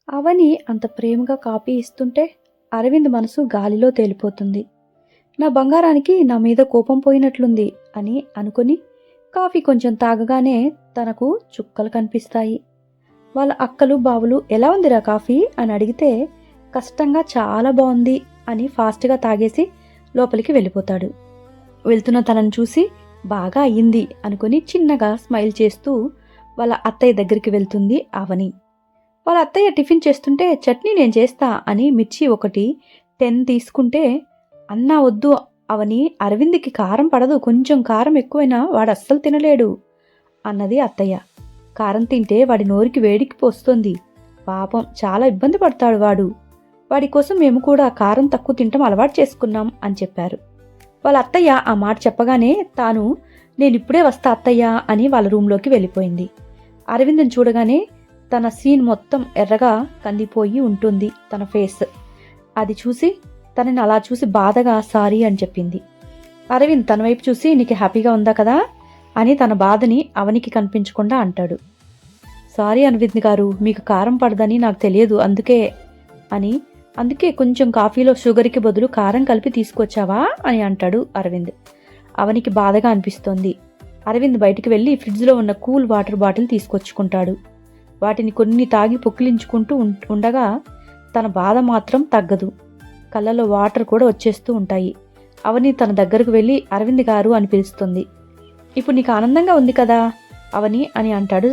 అవని అంత ప్రేమగా కాఫీ ఇస్తుంటే అరవింద్ మనసు గాలిలో తేలిపోతుంది. నా బంగారానికి నా మీద కోపం పోయినట్లుంది అని అనుకుని కాఫీ కొంచెం తాగగానే తనకు చుక్కలు కనిపిస్తాయి. వాళ్ళ అక్కలు బావులు ఎలా ఉందిరా కాఫీ అని అడిగితే కష్టంగా చాలా బాగుంది అని ఫాస్ట్గా తాగేసి లోపలికి వెళ్ళిపోతాడు. వెళ్తున్న తనని చూసి బాగా అయ్యింది అనుకుని చిన్నగా స్మైల్ చేస్తూ వాళ్ళ అత్తయ్య దగ్గరికి వెళ్తుంది అవని. వాళ్ళ అత్తయ్య టిఫిన్ చేస్తుంటే చట్నీ నేను చేస్తా అని మిర్చి ఒకటి 10 తీసుకుంటే, అన్నా వద్దు అవని, అరవింద్కి కారం పడదు, కొంచెం కారం ఎక్కువైనా వాడు అస్సలు తినలేడు అన్నది అత్తయ్య. కారం తింటే వాడి నోరికి వేడికి పోస్తుంది, పాపం చాలా ఇబ్బంది పడతాడు వాడు, వాడి కోసం మేము కూడా కారం తక్కువ తింటాం అలవాటు చేసుకున్నాం అని చెప్పారు. వాళ్ళ అత్తయ్య ఆ మాట చెప్పగానే తాను నేనిప్పుడే వస్తా అత్తయ్య అని వాళ్ళ రూంలోకి వెళ్ళిపోయింది. అరవింద్ని చూడగానే తన సీన్ మొత్తం ఎర్రగా కందిపోయి ఉంటుంది తన ఫేస్. అది చూసి తనని అలా చూసి బాధగా సారీ అని చెప్పింది. అరవింద్ తన వైపు చూసి నీకు హ్యాపీగా ఉందా కదా అని తన బాధని అవనికి కనిపించకుండా అంటాడు. సారీ అరవింద్ గారు, మీకు కారం పడదని నాకు తెలియదు అందుకే కొంచెం కాఫీలో షుగర్కి బదులు కారం కలిపి తీసుకొచ్చావా అని అంటాడు అరవింద్. అవనికి బాధగా అనిపిస్తోంది. అరవింద్ బయటికి వెళ్ళి ఫ్రిడ్జ్లో ఉన్న కూల్ వాటర్ బాటిల్ తీసుకొచ్చుకుంటాడు. వాటిని కొన్ని తాగి పొక్కిలించుకుంటూ ఉండగా తన బాధ మాత్రం తగ్గదు. కళ్ళలో వాటర్ కూడా వచ్చేస్తూ ఉంటాయి. అవని తన దగ్గరకు వెళ్ళి అరవింద్ గారు అని పిలుస్తుంది. ఇప్పుడు నీకు ఆనందంగా ఉంది కదా అవని అని అంటాడు.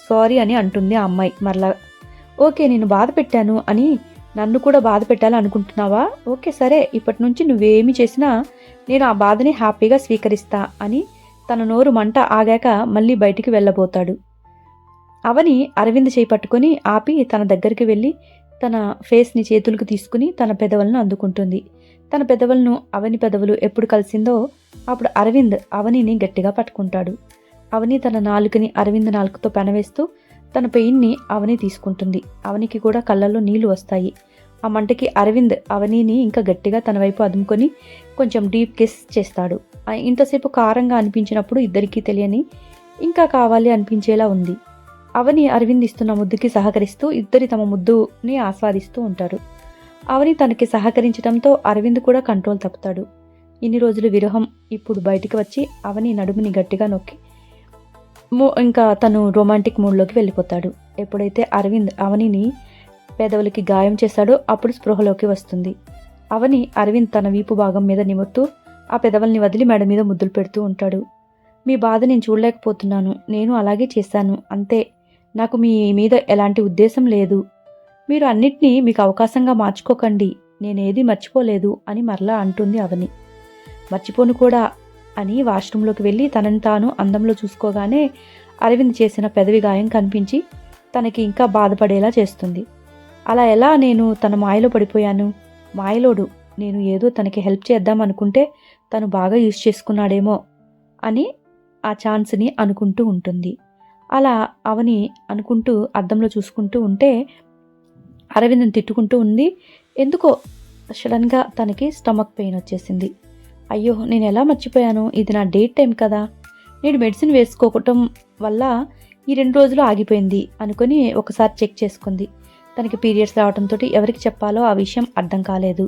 సారీ అని అంటుంది ఆ అమ్మాయి మరలా. ఓకే, నేను బాధ పెట్టాను అని నన్ను కూడా బాధ పెట్టాలి అనుకుంటున్నావా? ఓకే సరే, ఇప్పటి నుంచి నువ్వేమి చేసినా నేను ఆ బాధని హ్యాపీగా స్వీకరిస్తా అని తన నోరు మంట ఆగాక మళ్ళీ బయటికి వెళ్ళబోతాడు. అవని అరవింద్ చేయి పట్టుకొని ఆపి తన దగ్గరికి వెళ్ళి తన ఫేస్ని చేతులకు తీసుకుని తన పెదవులను అందుకుంటుంది. తన పెదవులను అవని పెదవులు ఎప్పుడు కలిసిందో అప్పుడు అరవింద్ అవనిని గట్టిగా పట్టుకుంటాడు. అవని తన నాలుకని అరవింద్ నాలుకతో పెనవేస్తూ తన పెయిన్ని అవని తీసుకుంటుంది. అవనికి కూడా కళ్ళల్లో నీళ్లు వస్తాయి. ఆ మంటకి అరవింద్ అవనిని ఇంకా గట్టిగా తన వైపు అదుముకొని కొంచెం డీప్ కిస్ చేస్తాడు. ఇంతసేపు కారంగా అనిపించినప్పుడు ఇద్దరికీ తెలియని ఇంకా కావాలి అనిపించేలా ఉంది. అవని అరవింద్ ఇస్తున్న ముద్దుకి సహకరిస్తూ ఇద్దరి తమ ముద్దుని ఆస్వాదిస్తూ ఉంటారు. అవని తనకి సహకరించడంతో అరవింద్ కూడా కంట్రోల్ తప్పుతాడు. ఇన్ని రోజులు విరహం ఇప్పుడు బయటికి వచ్చి అవని నడుముని గట్టిగా నొక్కి ఇంకా తను రొమాంటిక్ మూడ్లోకి వెళ్ళిపోతాడు. ఎప్పుడైతే అరవింద్ అవనిని పెదవులకి గాయం చేశాడో అప్పుడు స్పృహలోకి వస్తుంది. అవని అరవింద్ తన వీపు భాగం మీద నిమురుతూ ఆ పెదవుల్ని వదిలి మెడ మీద ముద్దులు పెడుతూ ఉంటాడు. మీ బాధ నేను చూడలేకపోతున్నాను, నేను అలాగే చేశాను అంతే, నాకు మీ మీద ఎలాంటి ఉద్దేశం లేదు, మీరు అన్నిటినీ మీకు అవకాశంగా మార్చుకోకండి, నేనేది మర్చిపోలేదు అని మరలా అంటుంది అవని. మర్చిపోను కూడా అని వాష్రూంలోకి వెళ్ళి తనని తాను అందంలో చూసుకోగానే అరవింద్ చేసిన పెదవి గాయం కనిపించి తనకి ఇంకా బాధపడేలా చేస్తుంది. అలా ఎలా నేను తన మాయలో పడిపోయాను, మాయలోడు, నేను ఏదో తనకి హెల్ప్ చేద్దాం అనుకుంటే తను బాగా యూజ్ చేసుకున్నాడేమో అని ఆ ఛాన్స్ని అనుకుంటూ ఉంటుంది. అలా అవని అనుకుంటూ అద్దంలో చూసుకుంటూ ఉంటే అరవింద్ని తిట్టుకుంటూ ఉంది. ఎందుకో సడన్గా తనకి స్టమక్ పెయిన్ వచ్చేసింది. అయ్యో, నేను ఎలా మర్చిపోయాను, ఇది నా డేట్ టైం కదా, నేను మెడిసిన్ వేసుకోవటం వల్ల ఈ 2 రోజులు ఆగిపోయింది అనుకొని ఒకసారి చెక్ చేసుకుంది. తనకి పీరియడ్స్ రావడంతో ఎవరికి చెప్పాలో ఆ విషయం అర్థం కాలేదు.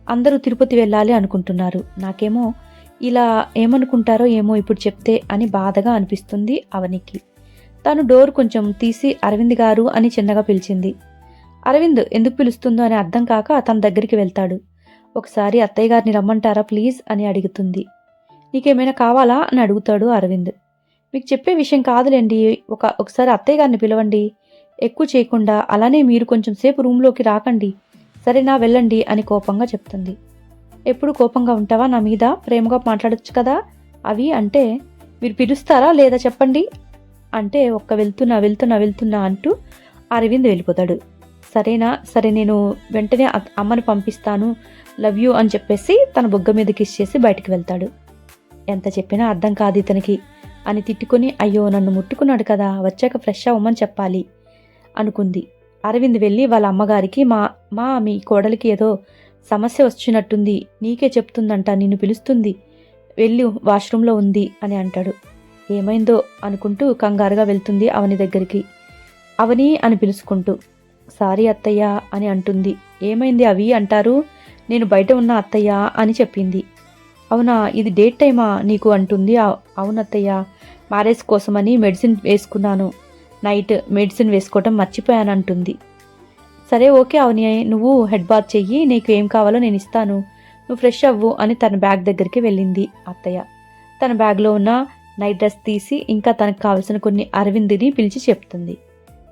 అందరూ తిరుపతి వెళ్ళాలి అనుకుంటున్నారు, నాకేమో ఇలా ఏమనుకుంటారో ఏమో ఇప్పుడు చెప్తే అని బాధగా అనిపిస్తుంది అవనికి. తాను డోర్ కొంచెం తీసి అరవింద్ గారు అని చిన్నగా పిలిచింది. అరవింద్ ఎందుకు పిలుస్తుందో అని అర్థం కాక తన దగ్గరికి వెళ్తాడు. ఒకసారి అత్తయ్య గారిని రమ్మంటారా ప్లీజ్ అని అడుగుతుంది. నీకేమైనా కావాలా అని అడుగుతాడు అరవింద్. మీకు చెప్పే విషయం కాదులేండి, ఒకసారి అత్తయ్య గారిని పిలవండి, ఎక్కువ చేయకుండా, అలానే మీరు కొంచెం సేపు రూమ్లోకి రాకండి, సరేనా, వెళ్ళండి అని కోపంగా చెప్తుంది. ఎప్పుడు కోపంగా ఉంటావా నా మీద, ప్రేమగా మాట్లాడొచ్చు కదా అవి అంటే, మీరు పిలుస్తారా లేదా చెప్పండి అంటే ఒక్క వెళ్తున్నా అంటూ అరవింద్ వెళ్ళిపోతాడు. సరేనా, సరే నేను వెంటనే అమ్మను పంపిస్తాను, లవ్ యూ అని చెప్పేసి తన బొగ్గ మీద కిస్ చేసి బయటికి వెళ్తాడు. ఎంత చెప్పినా అర్థం కాదు ఇతనికి అని తిట్టుకుని అయ్యో నన్ను ముట్టుకున్నాడు కదా, వచ్చాక ఫ్రెష్ అవ్వమని చెప్పాలి అనుకుంది. అరవింద్ వెళ్ళి వాళ్ళ అమ్మగారికి మీ కోడలికి ఏదో సమస్య వచ్చినట్టుంది, నీకే చెప్తుందంట, నిన్ను పిలుస్తుంది, వెళ్ళి వాష్రూమ్లో ఉంది అని అంటాడు. ఏమైందో అనుకుంటూ కంగారుగా వెళ్తుంది అవని దగ్గరికి. అవని అని పిలుచుకుంటూ. సారీ అత్తయ్య అని అంటుంది. ఏమైంది అవి అంటారు. నేను బయట ఉన్న అత్తయ్య అని చెప్పింది. అవునా, ఇది డేట్ టైమా నీకు అంటుంది. అవునత్తయ్య, మ్యారేజ్ కోసమని మెడిసిన్ వేసుకున్నాను, నైట్ మెడిసిన్ వేసుకోవటం మర్చిపోయాను అంటుంది. సరే ఓకే అవని, నువ్వు హెడ్ బాత్ చెయ్యి, నీకు ఏం కావాలో నేను ఇస్తాను, నువ్వు ఫ్రెష్ అవ్వు అని తన బ్యాగ్ దగ్గరికి వెళ్ళింది అత్తయ్య. తన బ్యాగ్లో ఉన్న నైట్ డ్రెస్ తీసి ఇంకా తనకు కావాల్సిన కొన్ని అరవింద్ని పిలిచి చెప్తుంది.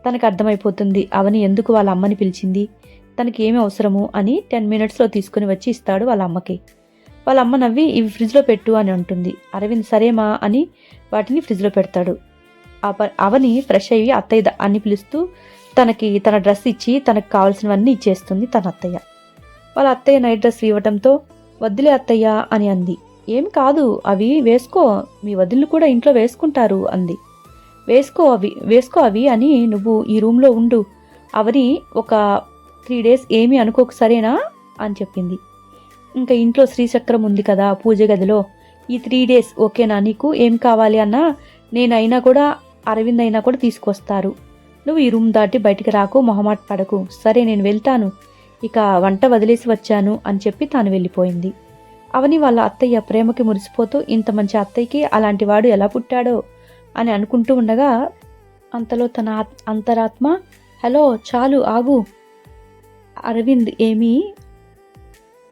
తనకు అర్థమైపోతుంది అవని ఎందుకు వాళ్ళ అమ్మని పిలిచింది, తనకి ఏమి అవసరము అని 10 minutesలో తీసుకుని వచ్చి ఇస్తాడు వాళ్ళ అమ్మకి. వాళ్ళ అమ్మ నవ్వి ఇవి ఫ్రిడ్జ్లో పెట్టు అని అంటుంది. అరవింద్ సరేమా అని వాటిని ఫ్రిడ్జ్లో పెడతాడు. అవని ఫ్రెష్ అయ్యి అత్తయ్య అని పిలుస్తూ తన డ్రెస్ ఇచ్చి తనకు కావాల్సినవన్నీ ఇచ్చేస్తుంది తన అత్తయ్య. వాళ్ళ అత్తయ్య నైట్ డ్రెస్ ఇవ్వటంతో వద్దులే అత్తయ్య అని అంది. ఏం కాదు, అవి వేసుకో, మీ వదిళ్ళు కూడా ఇంట్లో వేసుకుంటారు అంది. వేసుకో అవి అని నువ్వు ఈ రూమ్లో ఉండు, అవని ఒక 3 days ఏమీ అనుకోకు సరేనా అని చెప్పింది. ఇంకా ఇంట్లో శ్రీచక్రం ఉంది కదా పూజ గదిలో, ఈ 3 days ఓకేనా నీకు, ఏం కావాలి అన్నా నేనైనా కూడా అరవింద్ అయినా కూడా తీసుకొస్తారు, నువ్వు ఈ రూమ్ దాటి బయటికి రాకు, మొహమాట పడకు, సరే నేను వెళ్తాను, ఇక వంట వదిలేసి వచ్చాను అని చెప్పి తాను వెళ్ళిపోయింది. అవని వాళ్ళ అత్తయ్య ప్రేమకి మురిసిపోతూ ఇంత మంచి అత్తయ్యకి అలాంటి వాడు ఎలా పుట్టాడో అని అనుకుంటూ ఉండగా అంతలో తన అంతరాత్మ హలో చాలు ఆగు, అరవింద్ ఏమీ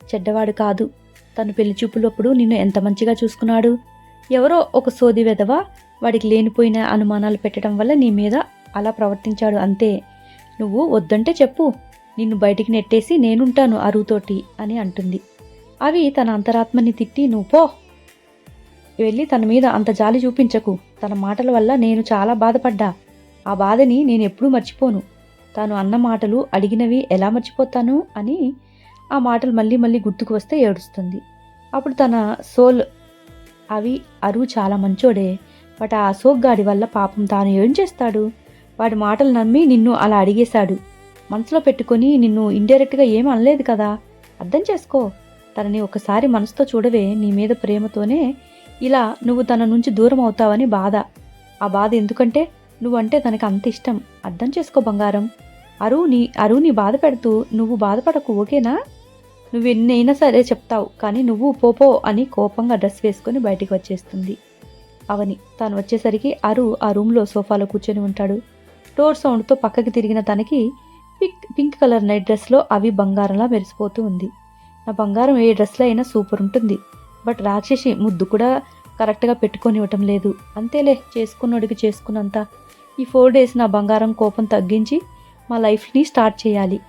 చెడ్డవాడు కాదు, తను పెళ్లి చూపులప్పుడు నిన్ను ఎంత మంచిగా చూసుకున్నాడు, ఎవరో ఒక సోది వెధవ వాడికి లేనిపోయిన అనుమానాలు పెట్టడం వల్ల నీ మీద అలా ప్రవర్తించాడు అంతే, నువ్వు వద్దంటే చెప్పు, నిన్ను బయటికి నెట్టేసి నేనుంటాను అరువుతోటి అని అంటుంది. అవి తన అంతరాత్మని తిట్టి నువ్వు పో, వెళ్ళి తన మీద అంత జాలి చూపించకు, తన మాటల వల్ల నేను చాలా బాధపడ్డా, ఆ బాధని నేను ఎప్పుడూ మర్చిపోను, తాను అన్న మాటలు అడిగినవి ఎలా మర్చిపోతాను అని ఆ మాటలు మళ్ళీ మళ్ళీ గుర్తుకు వస్తే ఏడుస్తుంది. అప్పుడు తన సోల్ అవి అరువు చాలా మంచోడే, బట్ ఆ అశోక్ గాడి వల్ల పాపం తాను ఏం చేస్తాడు, వాడి మాటలు నమ్మి నిన్ను అలా అడిగేశాడు, మనసులో పెట్టుకొని నిన్ను ఇండైరెక్ట్గా ఏం అనలేదు కదా, అర్థం చేసుకో, తనని ఒకసారి మనసుతో చూడవే, నీ మీద ప్రేమతోనే ఇలా నువ్వు తన నుంచి దూరం అవుతావని బాధ, ఆ బాధ ఎందుకంటే నువ్వంటే తనకి అంత ఇష్టం, అర్థం చేసుకో బంగారం, అరువుని బాధ పెడుతూ నువ్వు బాధపడకు ఓకేనా, నువ్వు ఎన్నైనా సరే చెప్తావు కానీ నువ్వు పోపో అని కోపంగా డ్రెస్ వేసుకొని బయటికి వచ్చేస్తుంది అవని. తాను వచ్చేసరికి ఆ రూమ్లో సోఫాలో కూర్చొని ఉంటాడు. డోర్ సౌండ్తో పక్కకి తిరిగిన తనకి పింక్ కలర్ నైట్ డ్రెస్లో అవి బంగారంలా మెరిసిపోతూ ఉంది. నా బంగారం ఏ డ్రెస్లో అయినా సూపర్ ఉంటుంది, బట్ రాక్షసి ముద్దు కూడా కరెక్ట్గా పెట్టుకొని ఇవ్వటం లేదు, అంతేలే చేసుకున్నోడికి చేసుకున్నంత, ఈ 4 days నా బంగారం కోపం తగ్గించి మా లైఫ్ని స్టార్ట్ చేయాలి,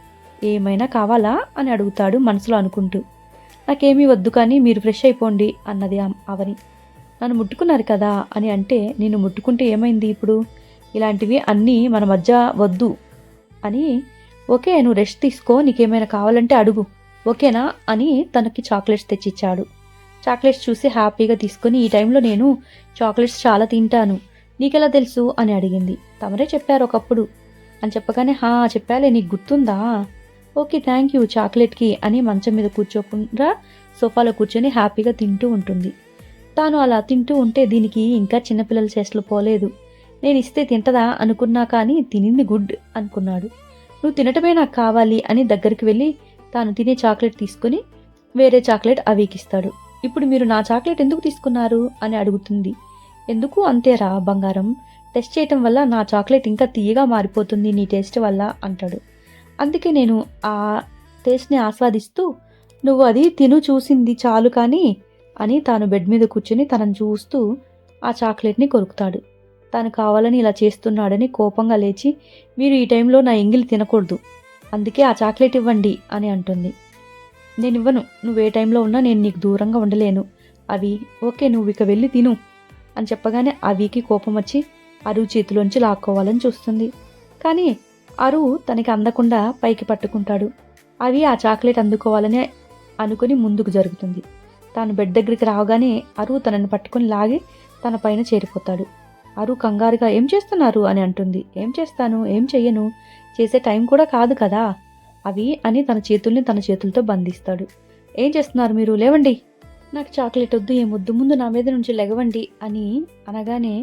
ఏమైనా కావాలా అని అడుగుతాడు మనసులో అనుకుంటూ. నాకేమీ వద్దు కానీ మీరు ఫ్రెష్ అయిపోండి అన్నది అవని. నన్ను ముట్టుకున్నారు కదా అని అంటే నిన్ను ముట్టుకుంటే ఏమైంది ఇప్పుడు, ఇలాంటివి అన్నీ మన మధ్య వద్దు అని, ఓకే నువ్వు రెస్ట్ తీసుకో, నీకేమైనా కావాలంటే అడుగు ఓకేనా అని తనకి చాక్లెట్స్ తెచ్చిచ్చాడు. చాక్లెట్స్ చూసి హ్యాపీగా తీసుకొని ఈ టైంలో నేను చాక్లెట్స్ చాలా తింటాను, నీకెలా తెలుసు అని అడిగింది. తమరే చెప్పారు ఒకప్పుడు అని చెప్పగానే చెప్పాలే, నీకు గుర్తుందా, ఓకే థ్యాంక్ యూ చాక్లెట్కి అని మంచం మీద కూర్చోకుండా సోఫాలో కూర్చొని హ్యాపీగా తింటూ ఉంటుంది. తాను అలా తింటూ ఉంటే దీనికి ఇంకా చిన్నపిల్లల చేష్టలు పోలేదు, నేను ఇస్తే తింటదా అనుకున్నా కానీ తినింది గుడ్ అనుకున్నాడు. నువ్వు తినటమే నాకు కావాలి అని దగ్గరికి వెళ్ళి తాను తినే చాక్లెట్ తీసుకుని వేరే చాక్లెట్ అవికిస్తాడు. ఇప్పుడు మీరు నా చాక్లెట్ ఎందుకు తీసుకున్నారు అని అడుగుతుంది. ఎందుకు అంతేరా బంగారం, టెస్ట్ చేయటం వల్ల నా చాక్లెట్ ఇంకా తీయగా మారిపోతుంది నీ టేస్ట్ వల్ల అంటాడు. అందుకే నేను ఆ టేస్ట్ని ఆస్వాదిస్తూ నువ్వు అది తిను చూసింది చాలు కానీ అని తాను బెడ్ మీద కూర్చొని తనను చూస్తూ ఆ చాక్లెట్ని కొరుకుతాడు. తాను కావాలని ఇలా చేస్తున్నాడని కోపంగా లేచి మీరు ఈ టైంలో నా ఎంగిలి తినకూడదు, అందుకే ఆ చాక్లెట్ ఇవ్వండి అని అంటుంది. నేను ఇవ్వను, నువ్వు ఏ టైంలో ఉన్నా నేను నీకు దూరంగా ఉండలేను అవి, ఓకే నువ్వు ఇక వెళ్ళి తిను అని చెప్పగానే అవికి కోపం వచ్చి అరువు చేతిలోంచి లాక్కోవాలని చూస్తుంది. కానీ అరువు తనకి అందకుండా పైకి పట్టుకుంటాడు. అవి ఆ చాక్లెట్ అందుకోవాలని అనుకుని ముందుకు జరుగుతుంది. తాను బెడ్ దగ్గరికి రావగానే అరువు తనని పట్టుకుని లాగి తన పైన చేరిపోతాడు. అరువు కంగారుగా ఏం చేస్తున్నారు అని అంటుంది. ఏం చేస్తాను, ఏం చెయ్యను, చేసే టైం కూడా కాదు కదా అవి అని తన చేతుల్ని తన చేతులతో బంధిస్తాడు. ఏం చేస్తున్నారు మీరు, లేవండి, నాకు చాక్లెట్ వద్దు ఏమొద్దు, ముందు నా మీద నుంచి లెగవండి అని అనగానే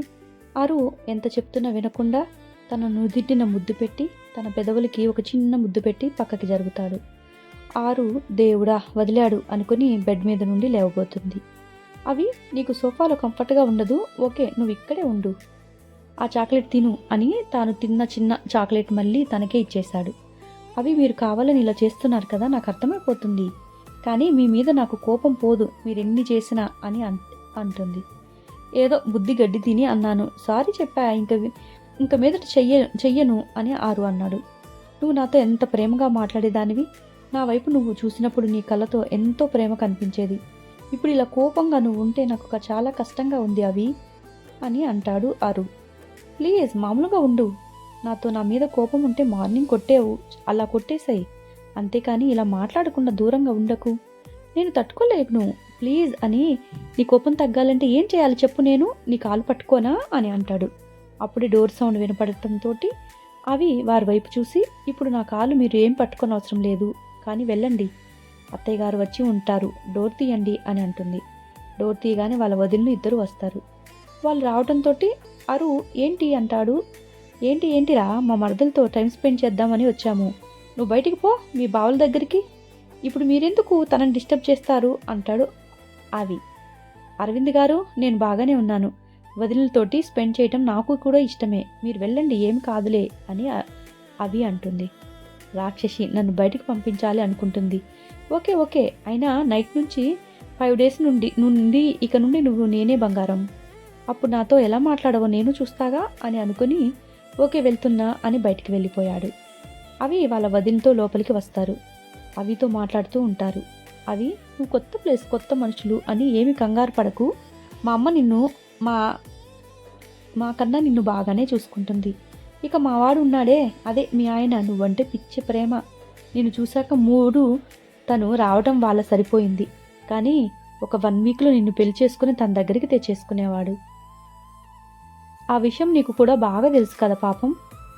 అరువు ఎంత చెప్తున్నా వినకుండా తన నుదిటిన ముద్దు పెట్టి తన పెదవులకి ఒక చిన్న ముద్దు పెట్టి పక్కకి జరుగుతాడు. ఆరు దేవుడా వదిలాడు అనుకుని బెడ్ మీద నుండి లేవబోతుంది. అవి నీకు సోఫాలో కంఫర్ట్గా ఉండదు, ఓకే నువ్వు ఇక్కడే ఉండు, ఆ చాక్లెట్ తిను అని తాను తిన్న చిన్న చాక్లెట్ మళ్ళీ తనకే ఇచ్చేశాడు. అవి మీరు కావాలని ఇలా చేస్తున్నారు కదా, నాకు అర్థమైపోతుంది, కానీ మీ మీద నాకు కోపం పోదు మీరెన్ని చేసినా అని అంటుంది. ఏదో బుద్ధి గడ్డి తిని అన్నాను, సారీ చెప్పా, ఇంక మీదట చెయ్యను అని ఆరు అన్నాడు. నువ్వు నాతో ఎంత ప్రేమగా మాట్లాడేదానివి, నా వైపు నువ్వు చూసినప్పుడు నీ కళ్ళతో ఎంతో ప్రేమ కనిపించేది, ఇప్పుడు ఇలా కోపంగా నువ్వు ఉంటే నాకు చాలా కష్టంగా ఉంది అవి అని అంటాడు ఆరు. ప్లీజ్ మామూలుగా ఉండు, నాతో నా మీద కోపం ఉంటే మార్నింగ్ కొట్టేవు, అలా కొట్టేసాయి, అంతేకాని ఇలా మాట్లాడకుండా దూరంగా ఉండకు, నేను తట్టుకోలేను ప్లీజ్ అని. నీ కోపం తగ్గాలంటే ఏం చేయాలి చెప్పు, నేను నీ కాలు పట్టుకోనా అని అంటాడు. అప్పుడే డోర్ సౌండ్ వినపడటంతో అవి వారి వైపు చూసి, ఇప్పుడు నా కాలు మీరు ఏం పట్టుకొని అవసరం లేదు, కానీ వెళ్ళండి, అత్తయ్య గారు వచ్చి ఉంటారు, డోర్ తీయండి అని అంటుంది. డోర్ తీయగానే వాళ్ళ వదిలిని ఇద్దరు వస్తారు. వాళ్ళు రావడంతో అరు ఏంటి అంటాడు. ఏంటిరా, మా మరదలతో టైం స్పెండ్ చేద్దామని వచ్చాము, నువ్వు బయటికి పో మీ బావల దగ్గరికి, ఇప్పుడు మీరెందుకు తనని డిస్టర్బ్ చేస్తారు అంటాడు అవి. అరవింద్ గారు నేను బాగానే ఉన్నాను, వదిలితోటి స్పెండ్ చేయటం నాకు కూడా ఇష్టమే, మీరు వెళ్ళండి ఏం కాదులే అని అవి అంటుంది. రాక్షసి నన్ను బయటికి పంపించాలి అనుకుంటుంది. ఓకే అయినా నైట్ నుంచి 5 days నుండి ఇక నుండి నువ్వు నేనే బంగారం, అప్పుడు నాతో ఎలా మాట్లాడవో నేను చూస్తాగా అని అనుకుని ఓకే వెళ్తున్నా అని బయటికి వెళ్ళిపోయాడు. అవి వాళ్ళ వదినతో లోపలికి వస్తారు. అవితో మాట్లాడుతూ ఉంటారు. అవి నువ్వు కొత్త ప్లేస్ కొత్త మనుషులు అని ఏమి కంగారు పడకు, మా అమ్మ నిన్ను మా కన్నా నిన్ను బాగానే చూసుకుంటుంది, ఇక మావాడు ఉన్నాడే అదే మీ ఆయన, నువ్వంటే పిచ్చి ప్రేమ, నిన్ను చూశాక 3 తను రావడం వాళ్ళ సరిపోయింది, కానీ ఒక 1 weekలో నిన్ను పెళ్లి చేసుకుని తన దగ్గరికి తెచ్చేసుకునేవాడు. ఆ విషయం నీకు కూడా బాగా తెలుసు కదా పాపం,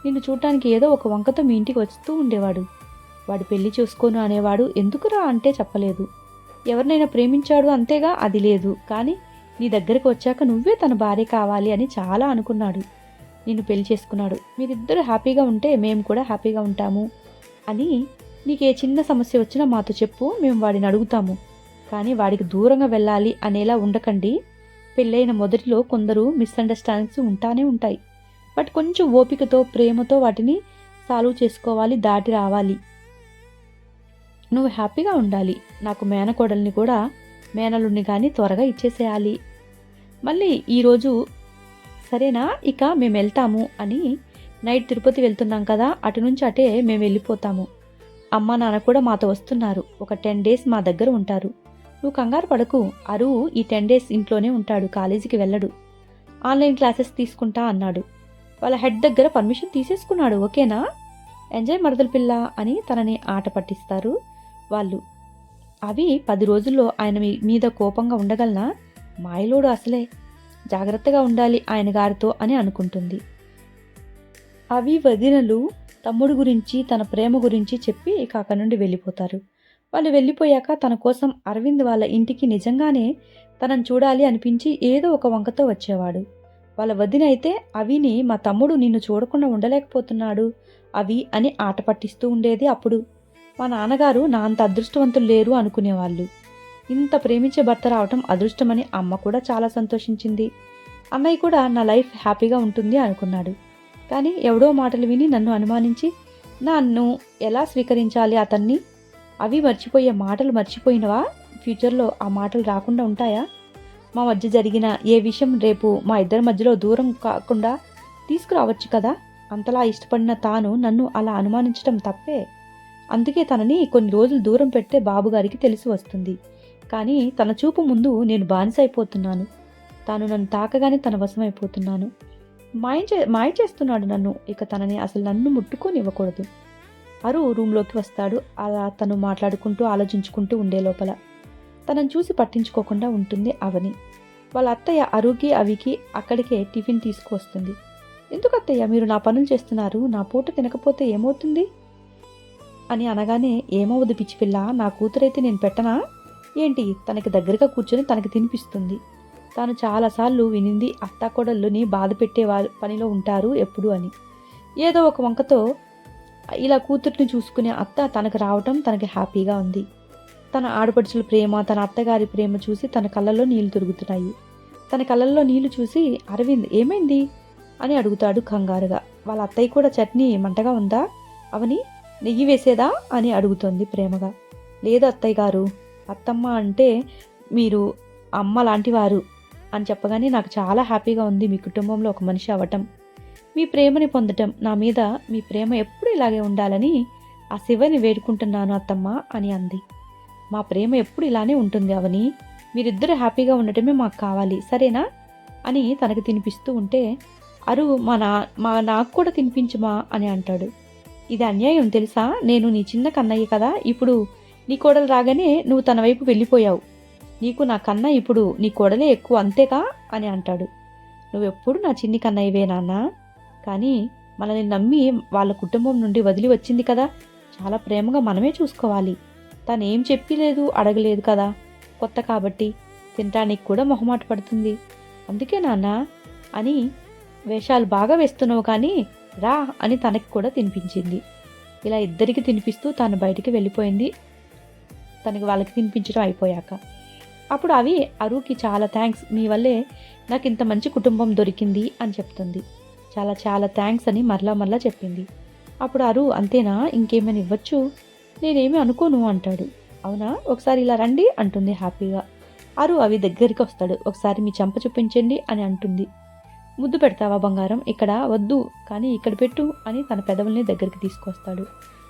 నిన్ను చూడటానికి ఏదో ఒక వంకతో మీ ఇంటికి వస్తూ ఉండేవాడు, వాడు పెళ్లి చూసుకోను అనేవాడు, ఎందుకురా అంటే చెప్పలేదు, ఎవరినైనా ప్రేమించాడు అంతేగా అది లేదు, కానీ నీ దగ్గరికి వచ్చాక నువ్వే తన భార్య కావాలి అని చాలా అనుకున్నాడు, నిన్ను పెళ్లి చేసుకున్నాడు, మీరిద్దరూ హ్యాపీగా ఉంటే మేము కూడా హ్యాపీగా ఉంటాము అని, నీకు ఏ చిన్న సమస్య వచ్చినా మాతో చెప్పు, మేము వాడిని అడుగుతాము, కానీ వాడికి దూరంగా వెళ్ళాలి అనేలా ఉండకండి, పెళ్ళైన మొదటిలో కొందరు మిస్అండర్స్టాండింగ్స్ ఉంటానే ఉంటాయి, బట్ కొంచెం ఓపికతో ప్రేమతో వాటిని సాల్వ్ చేసుకోవాలి, దాటి రావాలి, నువ్వు హ్యాపీగా ఉండాలి, నాకు మేనకోడల్ని కూడా మేనలుని కానీ త్వరగా ఇచ్చేసేయాలి, మళ్ళీ ఈరోజు సరేనా ఇక మేము వెళ్తాము అని, నైట్ తిరుపతి వెళ్తున్నాం కదా అటు నుంచి అటే మేము వెళ్ళిపోతాము, అమ్మ నాన్న కూడా మాతో వస్తున్నారు, ఒక 10 days మా దగ్గర ఉంటారు, నువ్వు కంగారు పడకు, అరువు ఈ 10 days ఇంట్లోనే ఉంటాడు, కాలేజీకి వెళ్ళడు, ఆన్లైన్ క్లాసెస్ తీసుకుంటా అన్నాడు, వాళ్ళ హెడ్ దగ్గర పర్మిషన్ తీసేసుకున్నాడు, ఓకేనా, ఎంజాయ్ మరదల పిల్ల అని తనని ఆట పట్టిస్తారు వాళ్ళు. అవి 10 రోజుల్లో ఆయన మీద కోపంగా ఉండగలనా, మాయలోడు అసలే, జాగ్రత్తగా ఉండాలి ఆయన గారితో అని అనుకుంటుంది. అవి వదినలు తమ్ముడు గురించి తన ప్రేమ గురించి చెప్పి ఇక అక్కడి నుండి వెళ్ళిపోతారు. వాళ్ళు వెళ్ళిపోయాక తన కోసం అరవింద్ వాళ్ళ ఇంటికి నిజంగానే తనను చూడాలి అనిపించి ఏదో ఒక వంకతో వచ్చేవాడు. వాళ్ళ వదిన అయితే అవిని మా తమ్ముడు నిన్ను చూడకుండా ఉండలేకపోతున్నాడు అవి అని ఆట పట్టిస్తూ ఉండేది. అప్పుడు మా నాన్నగారు నా అంత అదృష్టవంతులు లేరు అనుకునేవాళ్ళు. ఇంత ప్రేమించే భర్త రావటం అదృష్టమని అమ్మ కూడా చాలా సంతోషించింది. అన్నయ్య కూడా నా లైఫ్ హ్యాపీగా ఉంటుంది అనుకున్నాడు. కానీ ఎవడో మాటలు విని నన్ను అనుమానించి నన్ను ఎలా స్వీకరించాలి అతన్ని, అవి మర్చిపోయే మాటలు మర్చిపోయినవా, ఫ్యూచర్లో ఆ మాటలు రాకుండా ఉంటాయా, మా మధ్య జరిగిన ఏ విషయం రేపు మా ఇద్దరి మధ్యలో దూరం కాకుండా తీసుకురావచ్చు కదా, అంతలా ఇష్టపడిన తాను నన్ను అలా అనుమానించడం తప్పే, అందుకే తనని కొన్ని రోజులు దూరం పెడితే బాబుగారికి తెలిసి వస్తుంది, కానీ తన చూపు ముందు నేను బానిసైపోతున్నాను, తాను నన్ను తాకగానే తన వశమైపోతున్నాను, మాయ చేస్తున్నాడు నన్ను, ఇక తనని అసలు నన్ను ముట్టుకొని ఇవ్వకూడదు. అరు రూమ్లోకి వస్తాడు. అలా తను మాట్లాడుకుంటూ ఆలోచించుకుంటూ ఉండే లోపల తనను చూసి పట్టించుకోకుండా ఉంటుంది అవని. వాళ్ళ అత్తయ్య అరుకి అవికి అక్కడికే టిఫిన్ తీసుకువస్తుంది. ఎందుకు అత్తయ్య మీరు నా పనులు చేస్తున్నారు, నా పూట తినకపోతే ఏమవుతుంది అని అనగానే, ఏమవుదు పిచ్చిపిల్ల, నా కూతురైతే నేను పెట్టనా ఏంటి, తనకి దగ్గరగా కూర్చొని తనకి తినిపిస్తుంది. తాను చాలాసార్లు వినింది అత్తాకోడళ్ళుని బాధ పెట్టే పనిలో ఉంటారు ఎప్పుడు అని. ఏదో ఒక వంకతో ఇలా కూతుర్ని చూసుకునే అత్త తనకు రావటం తనకి హ్యాపీగా ఉంది. తన ఆడపడుచుల ప్రేమ, తన అత్తగారి ప్రేమ చూసి తన కళ్ళల్లో నీళ్లు తిరుగుతున్నాయి. తన కళ్ళల్లో నీళ్లు చూసి అరవింద్ ఏమైంది అని అడుగుతాడు కంగారుగా. వాళ్ళ అత్తయ్య కూడా చట్నీ మంటగా ఉందా, అవని నెయ్యి వేసేదా అని అడుగుతోంది ప్రేమగా. లేదు అత్తయ్య గారు, అత్తమ్మ అంటే మీరు అమ్మ లాంటివారు అని చెప్పగానే నాకు చాలా హ్యాపీగా ఉంది మీ కుటుంబంలో ఒక మనిషి అవ్వటం, మీ ప్రేమని పొందటం. నా మీద మీ ప్రేమ ఎప్పుడు ఇలాగే ఉండాలని ఆ శివని వేడుకుంటున్నాను అత్తమ్మ అని అంది. మా ప్రేమ ఎప్పుడు ఇలానే ఉంటుంది అవని, మీరిద్దరు హ్యాపీగా ఉండటమే మాకు కావాలి, సరేనా అని తనకు తినిపిస్తూ ఉంటే అరు నాకు కూడా తినిపించుమా అని అంటాడు. ఇది అన్యాయం తెలుసా, నేను నీ చిన్న కన్నయ్య కదా, ఇప్పుడు నీ కోడలు రాగానే నువ్వు తన వైపు వెళ్ళిపోయావు, నీకు నా కన్నా ఇప్పుడు నీ కోడలే ఎక్కువ అంతేగా అని అంటాడు. నువ్వెప్పుడు నా చిన్ని కన్నయ్యవే నాన్న, కానీ మనల్ని నమ్మి వాళ్ళ కుటుంబం నుండి వదిలి వచ్చింది కదా, చాలా ప్రేమగా మనమే చూసుకోవాలి. తను ఏం చెప్పలేదు అడగలేదు కదా, కొత్త కాబట్టి తినటానికి కూడా మొహమాట పడుతుంది, అందుకే నాన్న అని వేషాలు బాగా వేస్తున్నావు కానీ రా అని తనకి కూడా తినిపించింది. ఇలా ఇద్దరికి తినిపిస్తూ తను బయటికి వెళ్ళిపోయింది. తనకి వాళ్ళకి తినిపించడం అయిపోయాక అప్పుడు అవి అరుకి చాలా థ్యాంక్స్, మీ వల్లే నాకు ఇంత మంచి కుటుంబం దొరికింది అని చెప్తుంది. చాలా చాలా థ్యాంక్స్ అని మరలా చెప్పింది. అప్పుడు అరు అంతేనా, ఇంకేమైనా ఇవ్వచ్చు, నేనేమీ అనుకోను అంటాడు. అవునా, ఒకసారి ఇలా రండి అంటుంది హ్యాపీగా. అరు అవి దగ్గరికి వస్తాడు. ఒకసారి మీ చెంప చూపించండి అని అంటుంది. ముద్దు పెడతావా బంగారం, ఇక్కడ వద్దు కానీ ఇక్కడ పెట్టు అని తన పెదవుల్ని దగ్గరికి తీసుకొస్తాడు.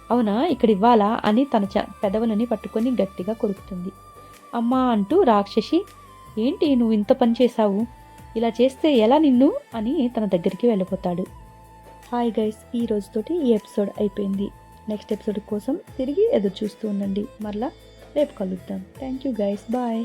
అవునా, ఇక్కడ ఇవ్వాలా అని తన పెదవులని పట్టుకొని గట్టిగా కొరుకుతుంది. అమ్మా అంటూ రాక్షసి, ఏంటి నువ్వు ఇంత పని చేశావు, ఇలా చేస్తే ఎలా నిన్ను అని తన దగ్గరికి వెళ్ళిపోతాడు. హాయ్ గైస్, ఈ రోజుతోటి ఈ ఎపిసోడ్ అయిపోయింది. నెక్స్ట్ ఎపిసోడ్ కోసం తిరిగి ఎదురు చూస్తూ ఉండండి. మరలా రేపు కలుద్దాం. Thank you guys, bye.